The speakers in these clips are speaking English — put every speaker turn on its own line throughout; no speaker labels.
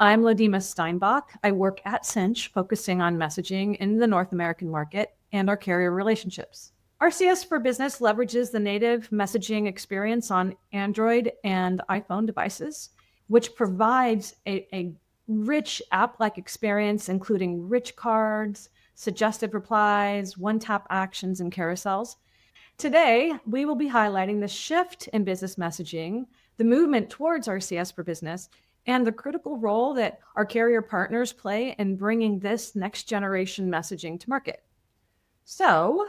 I'm Ladima Steinbach. I work at Sinch, focusing on messaging in the North American market and our carrier relationships. RCS for Business leverages the native messaging experience on Android and iPhone devices, which provides a rich app-like experience, including rich cards, suggested replies, one-tap actions, and carousels. Today, we will be highlighting the shift in business messaging, the movement towards RCS for Business, and the critical role that our carrier partners play in bringing this next generation messaging to market. So,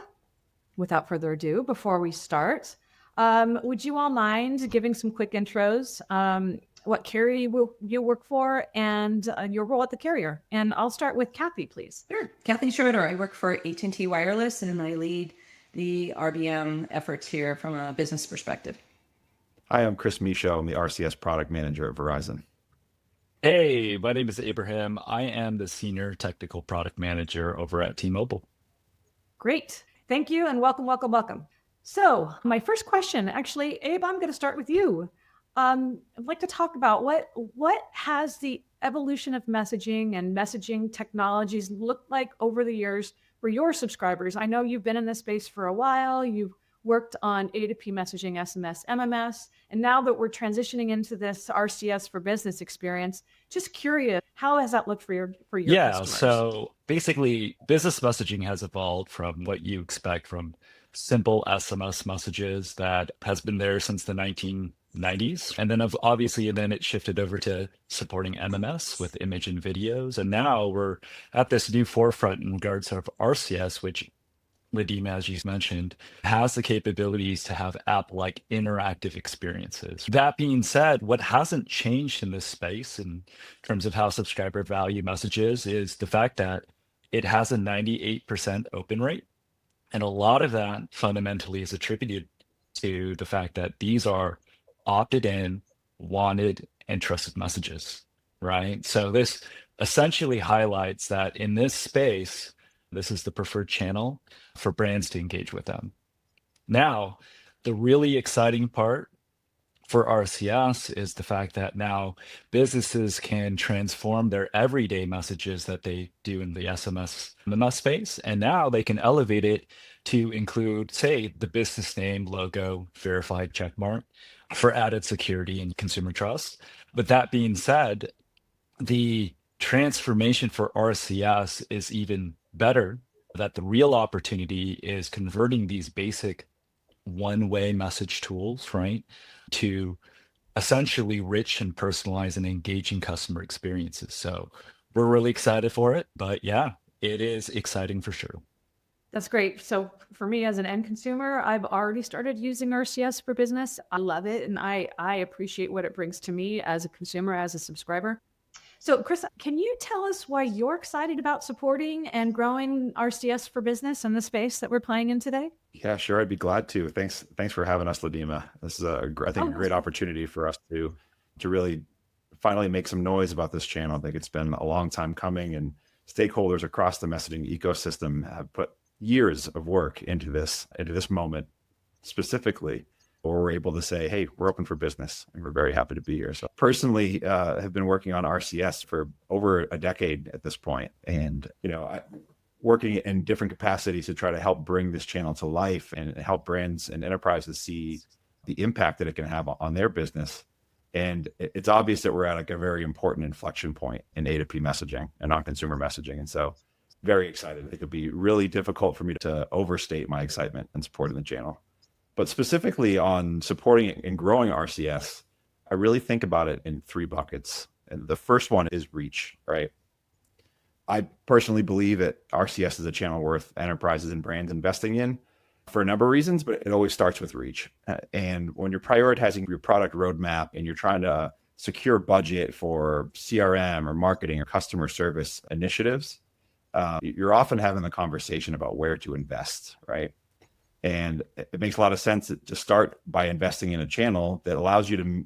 without further ado, before we start, would you all mind giving some quick intros, what carrier you work for, and your role at the carrier? And I'll start with Kathy, please.
Sure. Kathy Schroeder. I work for AT&T Wireless, and I lead the RBM efforts here from a business perspective.
Hi, I'm Chris Michaud. I'm the RCS product manager at Verizon.
Hey, my name is Abraham. I am the senior technical product manager over at T-Mobile.
Great. Thank you, and welcome, welcome, welcome. So my first question, actually, Abe, I'm going to start with you. I'd like to talk about what has the evolution of messaging and messaging technologies looked like over the years for your subscribers. I know you've been in this space for a while. You've worked on A2P messaging, SMS, MMS, and now that we're transitioning into this RCS for Business experience, just curious, how has that looked for your customers?
So basically, business messaging has evolved from what you expect from simple SMS messages that has been there since the 1990s. And then obviously, it shifted over to supporting MMS with image and videos. And now we're at this new forefront in regards of RCS, which Ladima, as you mentioned, has the capabilities to have app-like interactive experiences. That being said, what hasn't changed in this space in terms of how subscriber value messages is the fact that it has a 98% open rate. And a lot of that fundamentally is attributed to the fact that these are opted in, wanted, and trusted messages, right? So this essentially highlights that in this space, this is the preferred channel for brands to engage with them. Now, the really exciting part for RCS is the fact that now businesses can transform their everyday messages that they do in the SMS MMS space, and now they can elevate it to include, say, the business name, logo, verified checkmark for added security and consumer trust. But that being said, the transformation for RCS is even better, that the real opportunity is converting these basic one-way message tools, right, to essentially rich and personalized and engaging customer experiences. So we're really excited for it, but yeah, it is exciting for sure.
That's great. So for me as an end consumer, I've already started using RCS for Business. I love it, and I appreciate what it brings to me as a consumer, as a subscriber. So Chris, can you tell us why you're excited about supporting and growing RCS for Business in the space that we're playing in today?
Yeah, sure. I'd be glad to. Thanks for having us, Ladima. This is a great opportunity for us to really finally make some noise about this channel. I think it's been a long time coming, and stakeholders across the messaging ecosystem have put years of work into this moment specifically, or we're able to say, hey, we're open for business, and we're very happy to be here. So personally, have been working on RCS for over a decade at this point, and working in different capacities to try to help bring this channel to life and help brands and enterprises see the impact that it can have on their business. And it's obvious that we're at a very important inflection point in A2P messaging and non-consumer messaging. And so very excited. It could be really difficult for me to overstate my excitement and supporting the channel. But specifically on supporting and growing RCS, I really think about it in three buckets. And the first one is reach, right? I personally believe that RCS is a channel worth enterprises and brands investing in for a number of reasons, but it always starts with reach. And when you're prioritizing your product roadmap and you're trying to secure budget for CRM or marketing or customer service initiatives, you're often having the conversation about where to invest, right? And it makes a lot of sense to start by investing in a channel that allows you to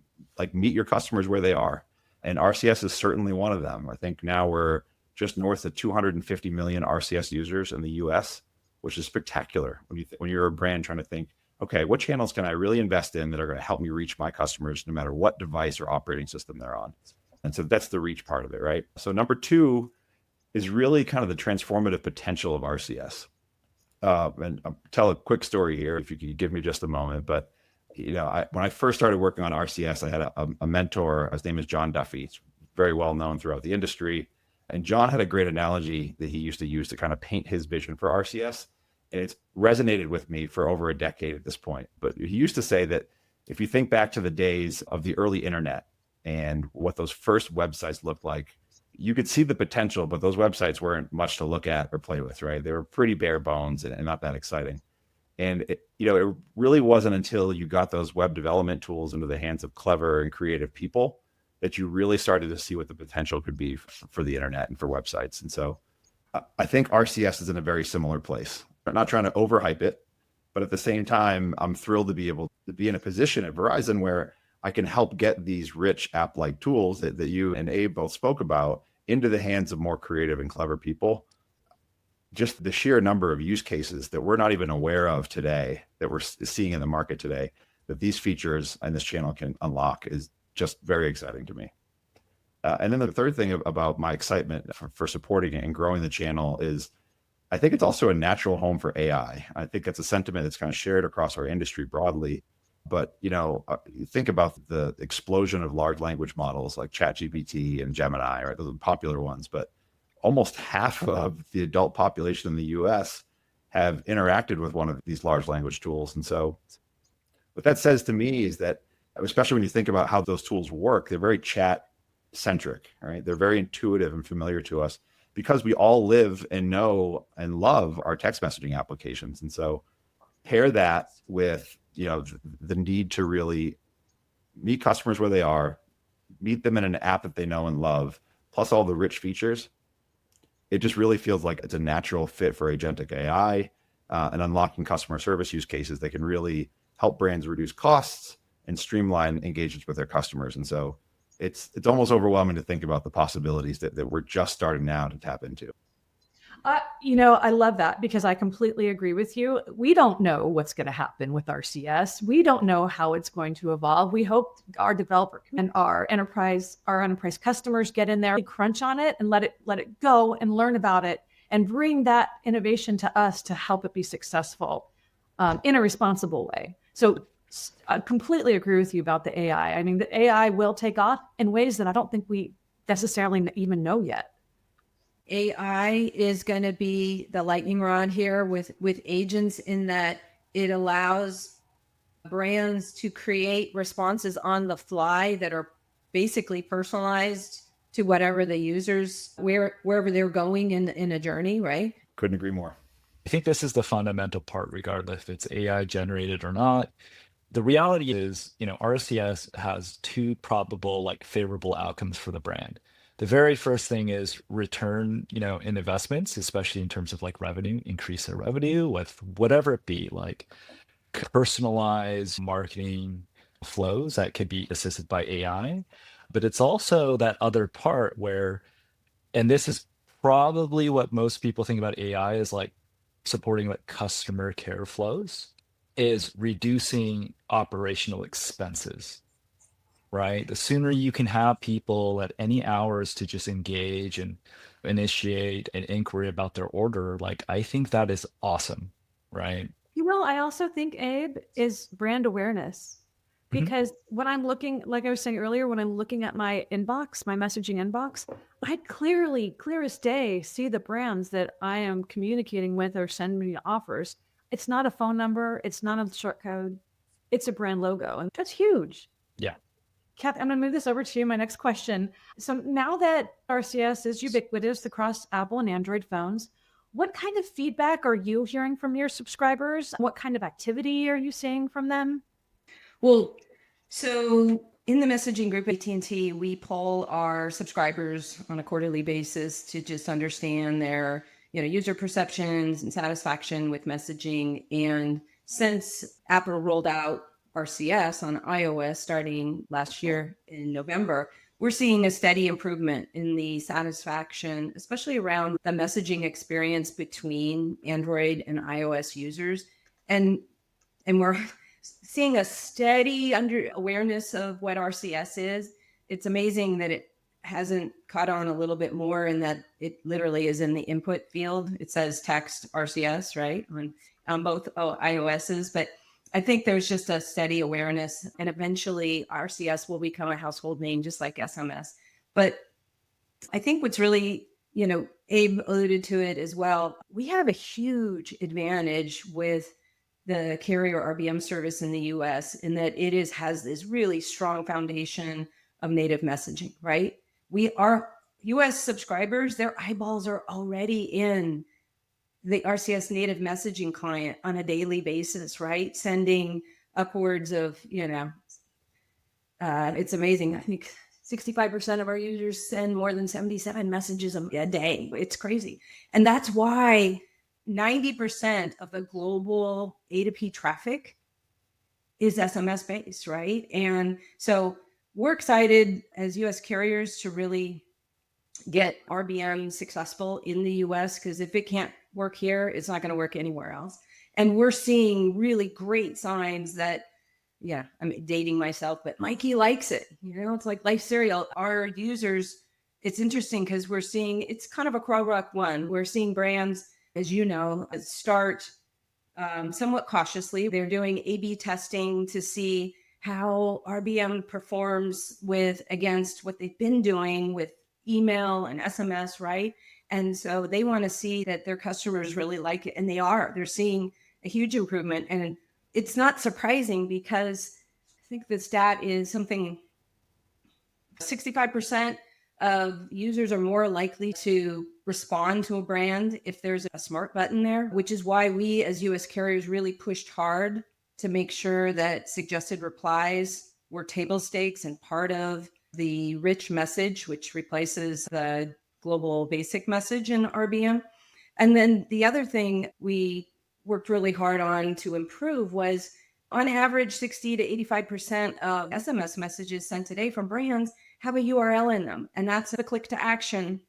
meet your customers where they are. And RCS is certainly one of them. I think now we're just north of 250 million RCS users in the US, which is spectacular when you're a brand trying to think, okay, what channels can I really invest in that are going to help me reach my customers no matter what device or operating system they're on? And so that's the reach part of it, right? So number two is really kind of the transformative potential of RCS. And I'll tell a quick story here, if you could give me just a moment. But when I first started working on RCS, I had a mentor. His name is John Duffy. He's very well known throughout the industry. And John had a great analogy that he used to use to kind of paint his vision for RCS. And it's resonated with me for over a decade at this point. But he used to say that if you think back to the days of the early internet and what those first websites looked like, you could see the potential, but those websites weren't much to look at or play with, right? They were pretty bare bones and not that exciting. And it really wasn't until you got those web development tools into the hands of clever and creative people that you really started to see what the potential could be for the internet and for websites. And so I think RCS is in a very similar place. I'm not trying to overhype it, but at the same time, I'm thrilled to be able to be in a position at Verizon where I can help get these rich app-like tools that you and Abe both spoke about into the hands of more creative and clever people. Just the sheer number of use cases that we're not even aware of today, that we're seeing in the market today, that these features and this channel can unlock is just very exciting to me. And then the third thing about my excitement for supporting it and growing the channel is I think it's also a natural home for AI. I think that's a sentiment that's kind of shared across our industry broadly. But, you think about the explosion of large language models like ChatGPT and Gemini, right? Those are popular ones. But almost half of the adult population in the US have interacted with one of these large language tools. And so what that says to me is that, especially when you think about how those tools work, they're very chat centric, right? They're very intuitive and familiar to us because we all live and know and love our text messaging applications. And so pair that with the need to really meet customers where they are, meet them in an app that they know and love, plus all the rich features. It just really feels like it's a natural fit for agentic AI and unlocking customer service use cases that can really help brands reduce costs and streamline engagements with their customers. And so it's almost overwhelming to think about the possibilities that we're just starting now to tap into.
I love that because I completely agree with you. We don't know what's going to happen with RCS. We don't know how it's going to evolve. We hope our developer and our enterprise customers get in there, crunch on it, and let it go and learn about it and bring that innovation to us to help it be successful in a responsible way. So I completely agree with you about the AI. I mean, the AI will take off in ways that I don't think we necessarily even know yet.
AI is going to be the lightning rod here with agents, in that it allows brands to create responses on the fly that are basically personalized to whatever the users, wherever they're going in a journey, right?
Couldn't agree more.
I think this is the fundamental part, regardless if it's AI generated or not. The reality is, RCS has two probable, favorable outcomes for the brand. The very first thing is return, in investments, especially in terms of revenue, increase their revenue with whatever it be, like personalized marketing flows that could be assisted by AI. But it's also that other part where, and this is probably what most people think about AI is supporting customer care flows, is reducing operational expenses. Right? The sooner you can have people at any hours to just engage and initiate an inquiry about their order, I think that is awesome, right?
I also think, Abe, is brand awareness. Because when I'm looking, like I was saying earlier, when I'm looking at my inbox, my messaging inbox, I clear as day, see the brands that I am communicating with or send me offers. It's not a phone number. It's not a short code. It's a brand logo. And that's huge.
Yeah.
Kathy, I'm going to move this over to you. My next question. So now that RCS is ubiquitous across Apple and Android phones, what kind of feedback are you hearing from your subscribers? What kind of activity are you seeing from them?
Well, so in the messaging group at AT&T, we poll our subscribers on a quarterly basis to just understand their user perceptions and satisfaction with messaging. And since Apple rolled out RCS on iOS starting last year in November, we're seeing a steady improvement in the satisfaction, especially around the messaging experience between Android and iOS users. And we're seeing a steady awareness of what RCS is. It's amazing that hasn't caught on a little bit more in that it literally is in the input field. It says text RCS, right? On both iOSs, but I think there's just a steady awareness, and eventually RCS will become a household name, just like SMS. But I think what's really, Abe alluded to it as well. We have a huge advantage with the carrier RBM service in the US in that it has this really strong foundation of native messaging, right? Our US subscribers, their eyeballs are already in the RCS native messaging client on a daily basis, right? Sending upwards of, it's amazing. I think 65% of our users send more than 77 messages a day. It's crazy. And that's why 90% of the global A2P traffic is SMS based, right? And so we're excited as US carriers to really get RBM successful in the US, because if it can't work here, it's not going to work anywhere else. And we're seeing really great signs that, I'm dating myself, but Mikey likes it. It's like life cereal. Our users, it's interesting because we're seeing, it's kind of a crawl rock one. We're seeing brands, as you know, start somewhat cautiously. They're doing A/B testing to see how RBM performs against what they've been doing with email and SMS, right? And so they want to see that their customers really like it, and they're seeing a huge improvement. And it's not surprising because I think the stat is something 65% of users are more likely to respond to a brand if there's a smart button there, which is why we as US carriers really pushed hard to make sure that suggested replies were table stakes and part of the rich message, which replaces the global basic message in RBM. And then the other thing we worked really hard on to improve was, on average, 60 to 85% of SMS messages sent today from brands have a URL in them. And that's a click to action.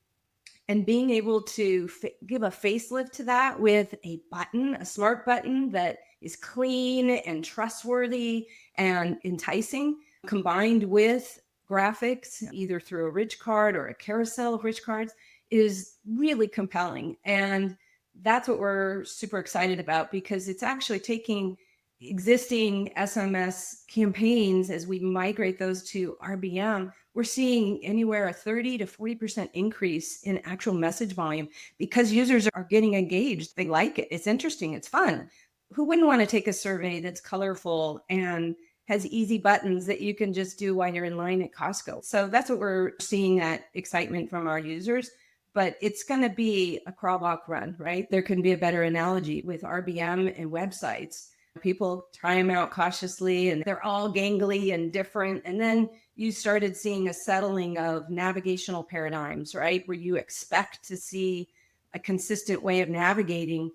And being able to give a facelift to that with a button, a smart button that is clean and trustworthy and enticing, combined with graphics, either through a rich card or a carousel of rich cards, is really compelling. And that's what we're super excited about, because it's actually taking existing SMS campaigns, as we migrate those to RBM, we're seeing anywhere a 30 to 40% increase in actual message volume because users are getting engaged. They like it. It's interesting. It's fun. Who wouldn't want to take a survey that's colorful and has easy buttons that you can just do while you're in line at Costco? So that's what we're seeing, that excitement from our users. But it's going to be a crawl, walk, run, right? There can be a better analogy with RBM and websites. People try them out cautiously and they're all gangly and different. And then you started seeing a settling of navigational paradigms, right? Where you expect to see a consistent way of navigating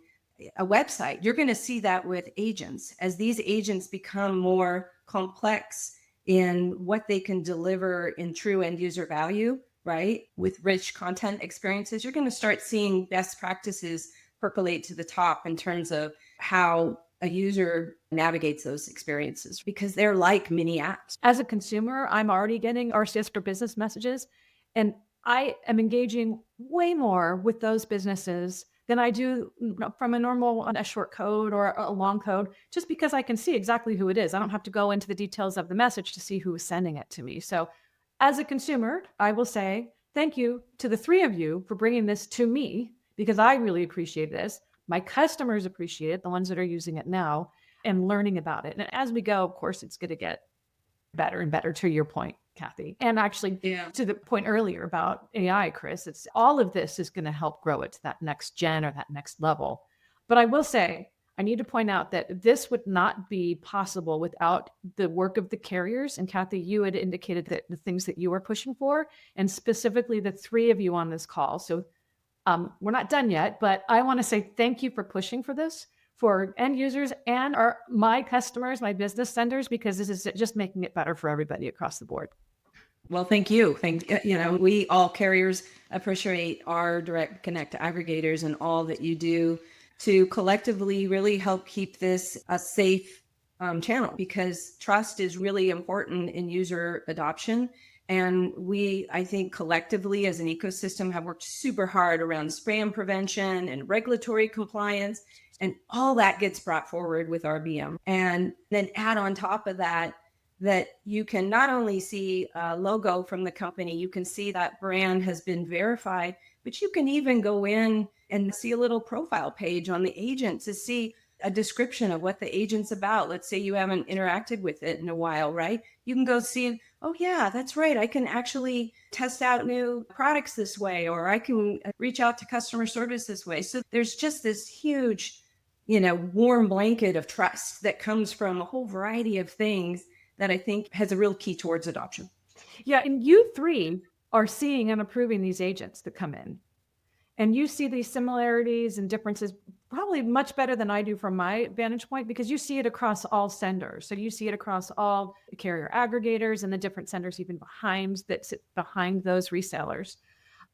a website. You're going to see that with agents. As these agents become more complex in what they can deliver in true end user value, right? With rich content experiences, you're going to start seeing best practices percolate to the top in terms of how a user navigates those experiences, because they're like mini apps.
As a consumer, I'm already getting RCS for business messages, and I am engaging way more with those businesses than I do from a short code or a long code, just because I can see exactly who it is. I don't have to go into the details of the message to see who is sending it to me. So as a consumer, I will say thank you to the three of you for bringing this to me, because I really appreciate this. My customers appreciate it, the ones that are using it now, and learning about it. And as we go, of course, it's going to get better and better, to your point, Kathy. And actually, to the point earlier about AI, Chris, it's all of this is going to help grow it to that next gen or that next level. But I will say, I need to point out that this would not be possible without the work of the carriers. And Kathy, you had indicated that the things that you were pushing for, and specifically the three of you on this call. So we're not done yet, but I want to say thank you for pushing for this for end users and my customers, my business senders, because this is just making it better for everybody across the board.
Well, thank you. We all carriers appreciate our direct connect aggregators and all that you do to collectively really help keep this a safe channel, because trust is really important in user adoption. And we, I think collectively as an ecosystem, have worked super hard around spam prevention and regulatory compliance. And all that gets brought forward with RBM. And then add on top of that, that you can not only see a logo from the company, you can see that brand has been verified, but you can even go in and see a little profile page on the agent to see a description of what the agent's about. Let's say you haven't interacted with it in a while, right? You can go see, oh yeah, that's right. I can actually test out new products this way, or I can reach out to customer service this way. So there's just this huge, warm blanket of trust that comes from a whole variety of things that I think has a real key towards adoption.
Yeah, and you three are seeing and approving these agents that come in. And you see these similarities and differences probably much better than I do from my vantage point, because you see it across all senders. So you see it across all the carrier aggregators and the different senders even that sit behind those resellers.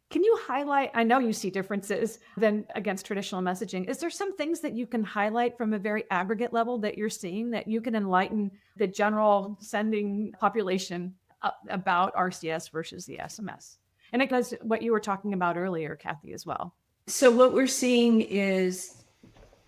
Can you highlight, I know you see differences than against traditional messaging. Is there some things that you can highlight from a very aggregate level that you're seeing that you can enlighten the general sending population about RCS versus the SMS? And it goes what you were talking about earlier, Kathy, as well.
So what we're seeing is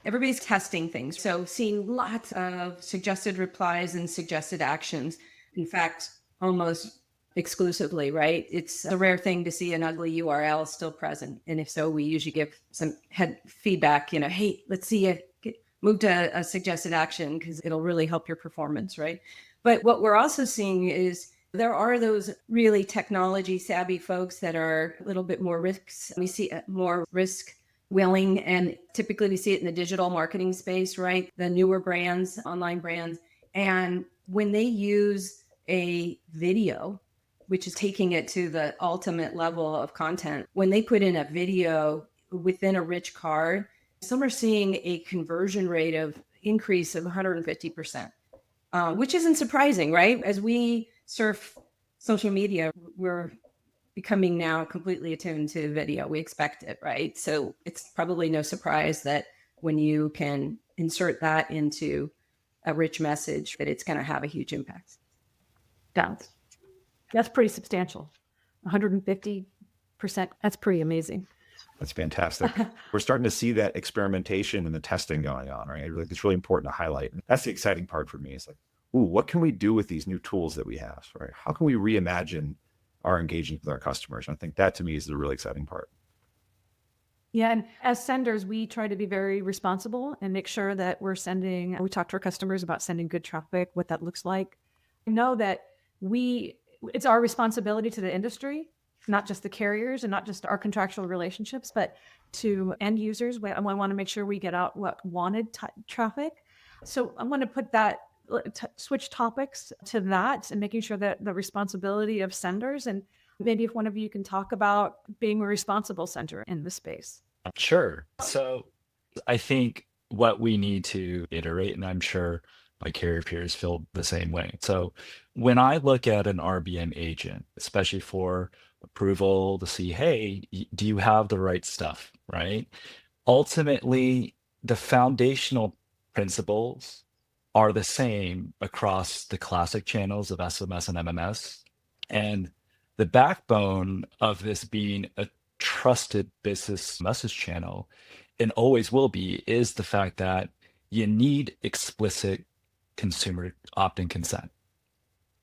everybody's testing things. So seeing lots of suggested replies and suggested actions. In fact, almost exclusively, right? It's a rare thing to see an ugly URL still present. And if so, we usually give some head feedback, hey, let's see it move to a suggested action because it'll really help your performance, right? But what we're also seeing is there are those really technology savvy folks that are a little bit more risks. We see more risk willing, and typically we see it in the digital marketing space, right? The newer brands, online brands. And when they use a video, which is taking it to the ultimate level of content, when they put in a video within a rich card, some are seeing a conversion rate of increase of 150%, which isn't surprising, right? As we surf social media, we're becoming now completely attuned to video. We expect it, right? So it's probably no surprise that when you can insert that into a rich message, that it's going to have a huge impact.
That's pretty substantial. 150%. That's pretty amazing.
That's fantastic. We're starting to see that experimentation and the testing going on, right? It's really important to highlight. That's the exciting part for me. It's like, ooh, what can we do with these new tools that we have, right? How can we reimagine our engagement with our customers? And I think that to me is the really exciting part.
Yeah, and as senders, we try to be very responsible and make sure that we talk to our customers about sending good traffic, what that looks like. I know that it's our responsibility to the industry, not just the carriers and not just our contractual relationships, but to end users. I want to make sure we get out what wanted traffic. So I want to put that, switch topics to that and making sure that the responsibility of senders, and maybe if one of you can talk about being a responsible sender in the space.
Sure. So I think what we need to iterate, and I'm sure my carrier peers feel the same way. So when I look at an RBM agent, especially for approval to see, hey, do you have the right stuff, right? Ultimately, the foundational principles are the same across the classic channels of SMS and MMS. And the backbone of this being a trusted business message channel, and always will be, is the fact that you need explicit consumer opt-in consent,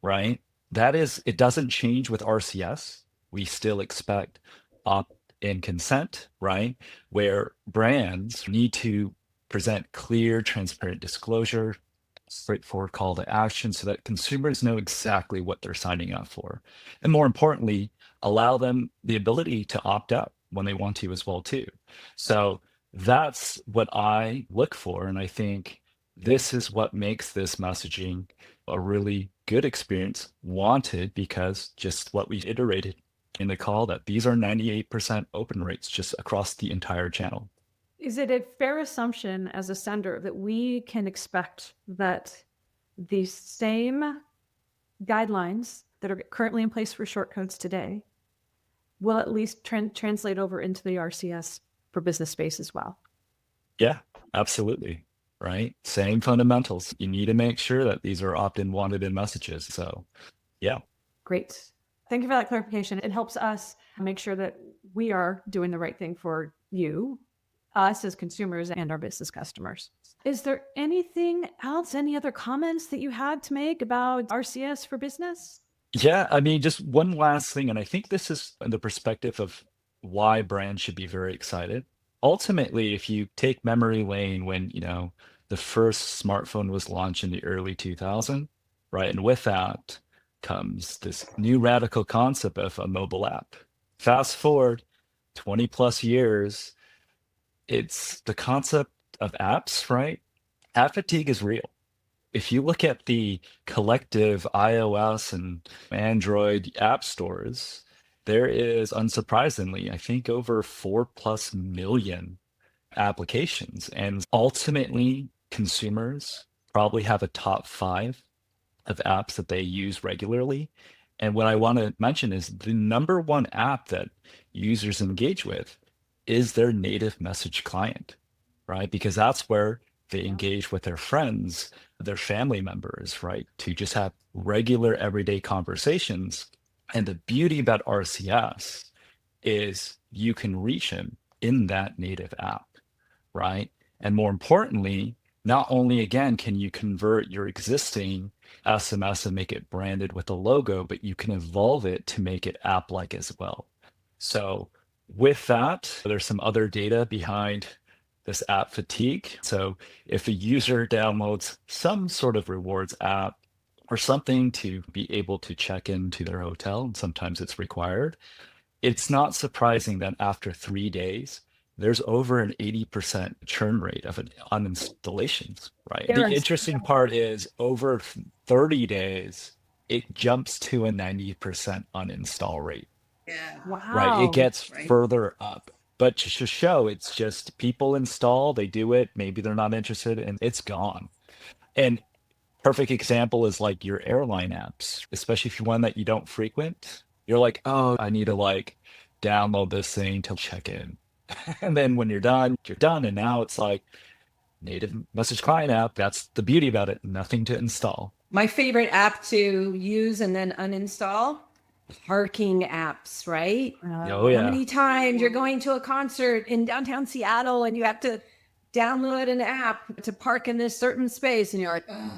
right? It doesn't change with RCS. We still expect opt-in consent, right? Where brands need to present clear, transparent disclosure, straightforward call to action so that consumers know exactly what they're signing up for. And more importantly, allow them the ability to opt out when they want to as well too. So that's what I look for. And I think this is what makes this messaging a really good experience, wanted, because just what we iterated in the call, that these are 98% open rates just across the entire channel.
Is it a fair assumption as a sender that we can expect that the same guidelines that are currently in place for short codes today will at least translate over into the RCS for business space as well?
Yeah, absolutely. Right. Same fundamentals. You need to make sure that these are opt-in wanted in messages. So, yeah.
Great. Thank you for that clarification. It helps us make sure that we are doing the right thing for you, us as consumers, and our business customers. Is there anything else, any other comments that you had to make about RCS for business?
Yeah, I mean, just one last thing, and I think this is in the perspective of why brands should be very excited. Ultimately, if you take memory lane when, the first smartphone was launched in the early 2000s, right? And with that comes this new radical concept of a mobile app. Fast forward 20 plus years, it's the concept of apps, right? App fatigue is real. If you look at the collective iOS and Android app stores, there is, unsurprisingly, I think over 4+ million applications. And ultimately, consumers probably have a top 5 of apps that they use regularly. And what I want to mention is the number one app that users engage with is their native message client, right? Because that's where they engage with their friends, their family members, right? To just have regular everyday conversations. And the beauty about RCS is you can reach them in that native app, right? And more importantly, not only again can you convert your existing SMS and make it branded with a logo, but you can evolve it to make it app-like as well. So with that, there's some other data behind this app fatigue. So if a user downloads some sort of rewards app or something to be able to check into their hotel, and sometimes it's required, it's not surprising that after 3 days, there's over an 80% churn rate of uninstallations, right? The interesting part is over 30 days, it jumps to a 90% uninstall rate.
Yeah.
Wow.
Right. It gets further up. But to show it's just people install, they do it, maybe they're not interested, and it's gone. And perfect example is like your airline apps, especially if you're one that you don't frequent. You're like, oh, I need to download this thing to check in. And then when you're done, you're done. And now it's like native message client app. That's the beauty about it. Nothing to install.
My favorite app to use and then uninstall, parking apps, right?
Oh, yeah.
How many times you're going to a concert in downtown Seattle and you have to download an app to park in this certain space and you're like, ugh,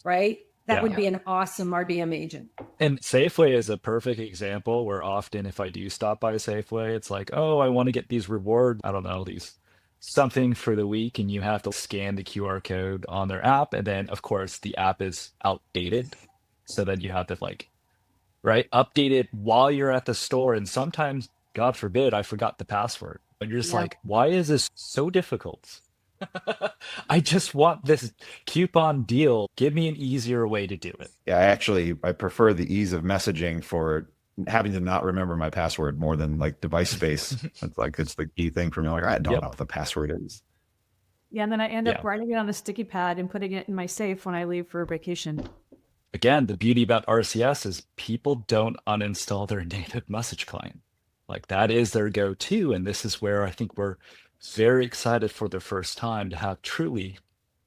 right? That would be an awesome RBM agent.
And Safeway is a perfect example where often if I do stop by Safeway, it's like, oh, I want to get these rewards. I don't know, these something for the week, and you have to scan the QR code on their app. And then, of course, the app is outdated. So then you have to update it while you're at the store. And sometimes, God forbid, I forgot the password. But you're just like, why is this so difficult? I just want this coupon deal. Give me an easier way to do it.
Yeah, I prefer the ease of messaging for having to not remember my password more than device space. It's the key thing for me. I don't know what the password is.
Yeah, and then I end up writing it on a sticky pad and putting it in my safe when I leave for vacation.
Again, the beauty about RCS is people don't uninstall their native message client. That is their go-to. And this is where I think we're very excited for the first time to have truly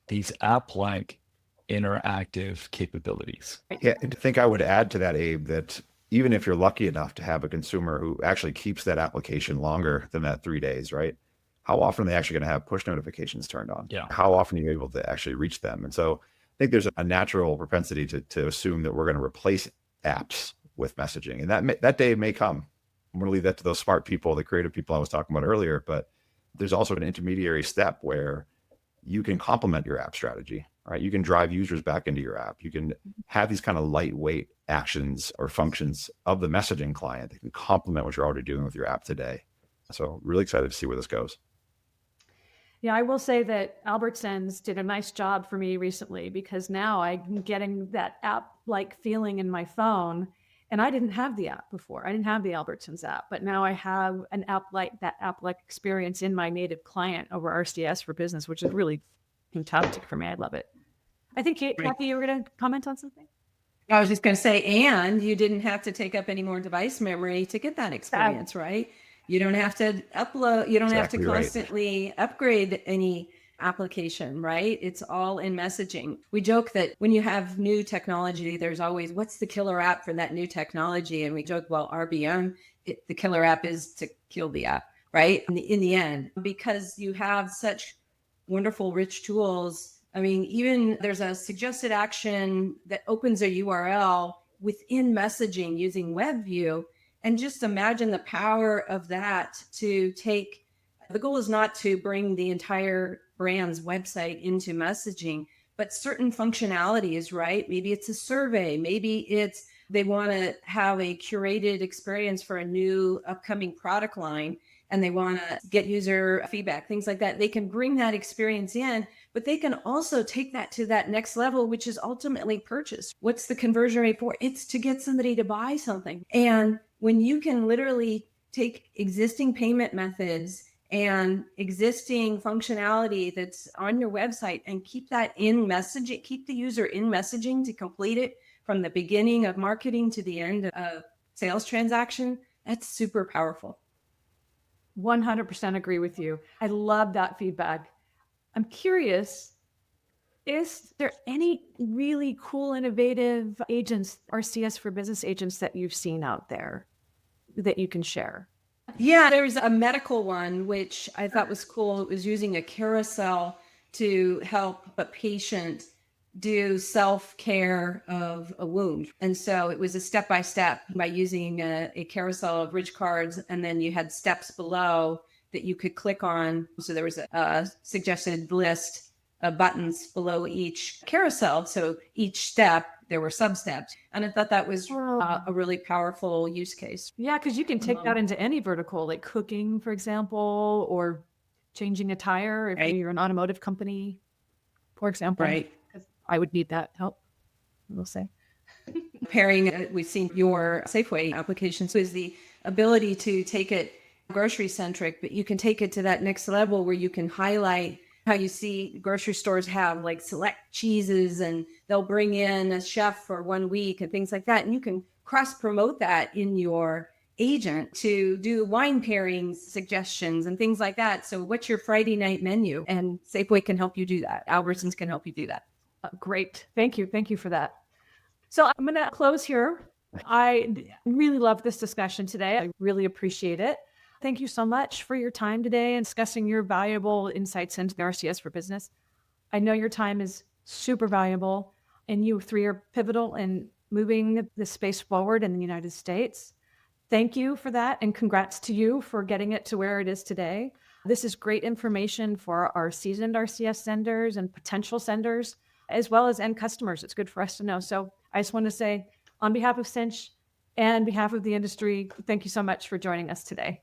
these app-like interactive capabilities.
Yeah, and I think I would add to that, Abe, that even if you're lucky enough to have a consumer who actually keeps that application longer than that 3 days, right? How often are they actually going to have push notifications turned on?
Yeah.
How often are you able to actually reach them? And so I think there's a natural propensity to assume that we're going to replace apps with messaging. And that day may come. I'm going to leave that to those smart people, the creative people I was talking about earlier. But there's also an intermediary step where you can complement your app strategy, right? You can drive users back into your app. You can have these kind of lightweight actions or functions of the messaging client that can complement what you're already doing with your app today. So really excited to see where this goes.
Yeah, I will say that Albertsons did a nice job for me recently because now I'm getting that app-like feeling in my phone. And I didn't have the app before. I didn't have the Albertsons app, but now I have an app-like experience in my native client over RCS for business, which is really fantastic for me. I love it. I think, Kathy, you were going to comment on something?
I was just going to say, and you didn't have to take up any more device memory to get that experience, right? You don't have to upload, you don't have to constantly upgrade any application, right? It's all in messaging. We joke that when you have new technology, there's always, what's the killer app for that new technology? And we joke, well, RBM, the killer app is to kill the app, right? In the end, because you have such wonderful, rich tools. I mean, even there's a suggested action that opens a URL within messaging using WebView. And just imagine the power of that to take, the goal is not to bring the entire brand's website into messaging, but certain functionalities, right? Maybe it's a survey, maybe it's they want to have a curated experience for a new upcoming product line and they want to get user feedback, things like that. They can bring that experience in, but they can also take that to that next level, which is ultimately purchase. What's the conversion rate for? It's to get somebody to buy something. And when you can literally take existing payment methods and existing functionality that's on your website and keep that in messaging, keep the user in messaging to complete it from the beginning of marketing to the end of sales transaction, that's super powerful.
100% agree with you. I love that feedback. I'm curious, is there any really cool, innovative agents, RCS for business agents that you've seen out there that you can share?
Yeah, there's a medical one, which I thought was cool. It was using a carousel to help a patient do self-care of a wound. And so it was a step-by-step by using a carousel of rich cards. And then you had steps below that you could click on. So there was a suggested list of buttons below each carousel. So each step, there were sub-steps. And I thought that was a really powerful use case.
Yeah, because you can take that into any vertical, like cooking, for example, or changing a tire if you're an automotive company, for example.
Right.
I would need that help, we'll say.
Pairing, we've seen your Safeway applications is the ability to take it grocery centric, but you can take it to that next level where you can highlight how you see grocery stores have like select cheeses and they'll bring in a chef for 1 week and things like that. And you can cross promote that in your agent to do wine pairings suggestions and things like that. So what's your Friday night menu? And Safeway can help you do that. Albertsons can help you do that.
Great. Thank you. Thank you for that. So I'm going to close here. I really love this discussion today. I really appreciate it. Thank you so much for your time today and discussing your valuable insights into the RCS for business. I know your time is super valuable and you three are pivotal in moving the space forward in the United States. Thank you for that. And congrats to you for getting it to where it is today. This is great information for our seasoned RCS senders and potential senders, as well as end customers. It's good for us to know. So I just want to say on behalf of Sinch and behalf of the industry, thank you so much for joining us today.